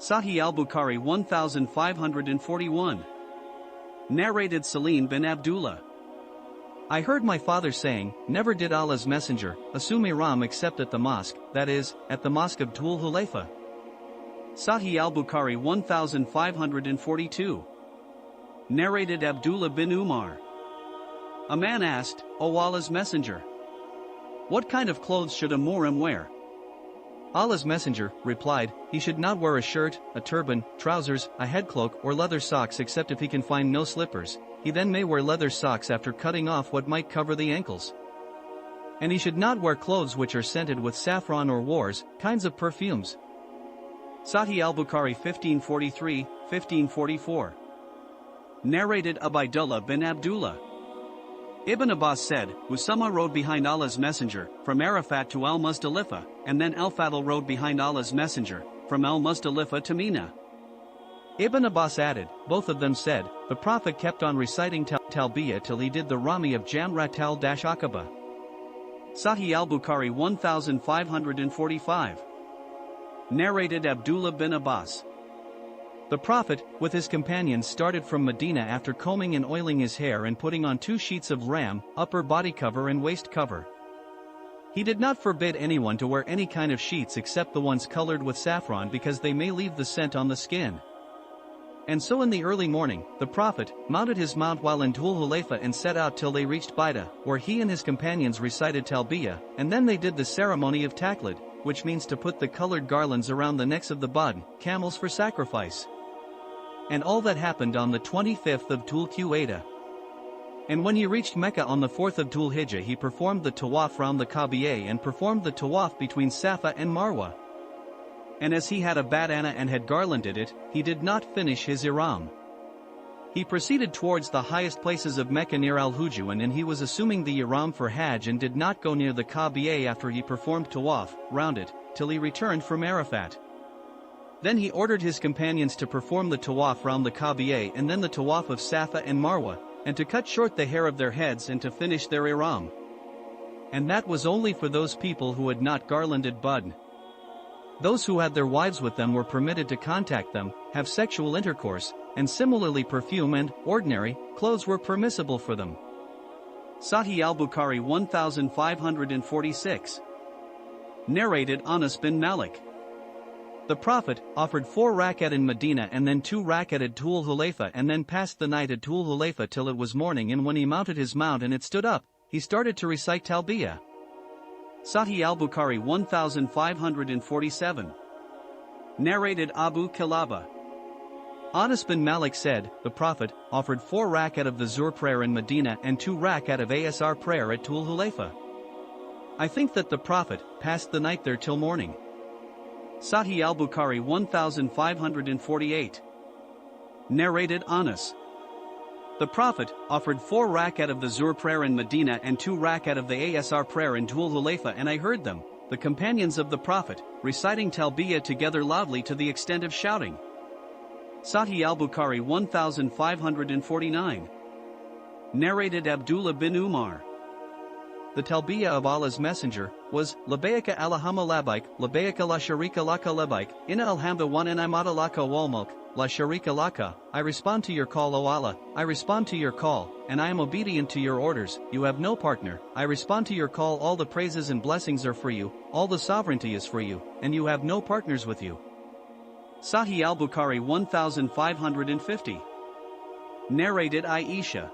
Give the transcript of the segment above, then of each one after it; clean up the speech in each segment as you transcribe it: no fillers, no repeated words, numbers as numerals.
Sahih al-Bukhari 1541. Narrated Salim bin Abdullah. I heard my father saying, never did Allah's Messenger assume ihram except at the mosque, that is, at the mosque of Dhul Hulayfa. Sahih al-Bukhari 1542. Narrated Abdullah bin Umar. A man asked, O Allah's Messenger, what kind of clothes should a Muhrim wear? Allah's Messenger replied, he should not wear a shirt, a turban, trousers, a headcloak or leather socks except if he can find no slippers. He then may wear leather socks after cutting off what might cover the ankles. And he should not wear clothes which are scented with saffron or wars, kinds of perfumes. Sahih al-Bukhari 1543-1544. Narrated Ubaydullah bin Abdullah. Ibn Abbas said, Usama rode behind Allah's Messenger, from Arafat to al-Muzdalifah, and then al-Fadl rode behind Allah's Messenger, from al-Muzdalifah to Mina. Ibn Abbas added, both of them said, the Prophet kept on reciting Talbiya till he did the Rami of Jamrat al-Aqaba. Sahih al-Bukhari 1545. Narrated Abdullah bin Abbas. The Prophet, with his companions started from Medina after combing and oiling his hair and putting on 2 sheets of ram, upper body cover and waist cover. He did not forbid anyone to wear any kind of sheets except the ones colored with saffron because they may leave the scent on the skin. And so in the early morning, the Prophet mounted his mount while in Dhul Hulayfa and set out till they reached Baida, where he and his companions recited Talbiya, and then they did the ceremony of Taqlid, which means to put the colored garlands around the necks of the Badn, camels for sacrifice. And all that happened on the 25th of Dhul Qa'dah. And when he reached Mecca on the 4th of Dhul Hijjah he performed the tawaf round the Talbiya and performed the tawaf between Safa and Marwa. And as he had a badana and had garlanded it, he did not finish his ihram. He proceeded towards the highest places of Mecca near al-Hujun and he was assuming the ihram for Hajj and did not go near the Talbiya after he performed tawaf round it, till he returned from Arafat. Then he ordered his companions to perform the tawaf round the Talbiya and then the tawaf of Safa and Marwa, and to cut short the hair of their heads and to finish their ihram. And that was only for those people who had not garlanded Badn. Those who had their wives with them were permitted to contact them, have sexual intercourse, and similarly perfume and ordinary clothes were permissible for them. Sahih al-Bukhari 1546. Narrated Anas bin Malik. The Prophet offered 4 rakat in Medina and then 2 rakat at Dhul Hulayfa and then passed the night at Dhul Hulayfa till it was morning, and when he mounted his mount and it stood up, he started to recite Talbiya. Sahih al-Bukhari 1547. Narrated Abu Kilaba. Anas bin Malik said, the Prophet offered 4 rakat of the Zuhr prayer in Medina and 2 rakat of Asr prayer at Dhul Hulayfa. I think that the Prophet passed the night there till morning. Sahih al-Bukhari 1548. Narrated Anas. The Prophet offered 4 rakat of the Zuhr prayer in Medina and 2 rakat of the Asr prayer in Dhul Hulayfa, and I heard them, the companions of the Prophet, reciting Talbiya together loudly to the extent of shouting. Sahih al-Bukhari 1549. Narrated Abdullah bin Umar. The Talbiya of Allah's Messenger was, Labbaika Allahumma labbaik, Labbaika la sharika laka labbaik, inna alhamda wa ni'mata laka wal mulk, la sharika laka. I respond to your call, O Allah, I respond to your call, and I am obedient to your orders, you have no partner. I respond to your call, all the praises and blessings are for you, all the sovereignty is for you, and you have no partners with you. Sahih al-Bukhari 1550. Narrated Aisha.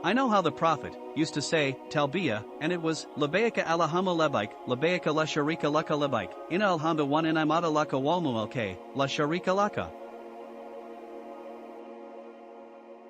I know how the Prophet used to say Talbiya, and it was Labbaika Allahumma labbaik, Labbaika la sharika laka labbaik, inna alhamda wa ni'mata laka wal mulk, la sharika laka.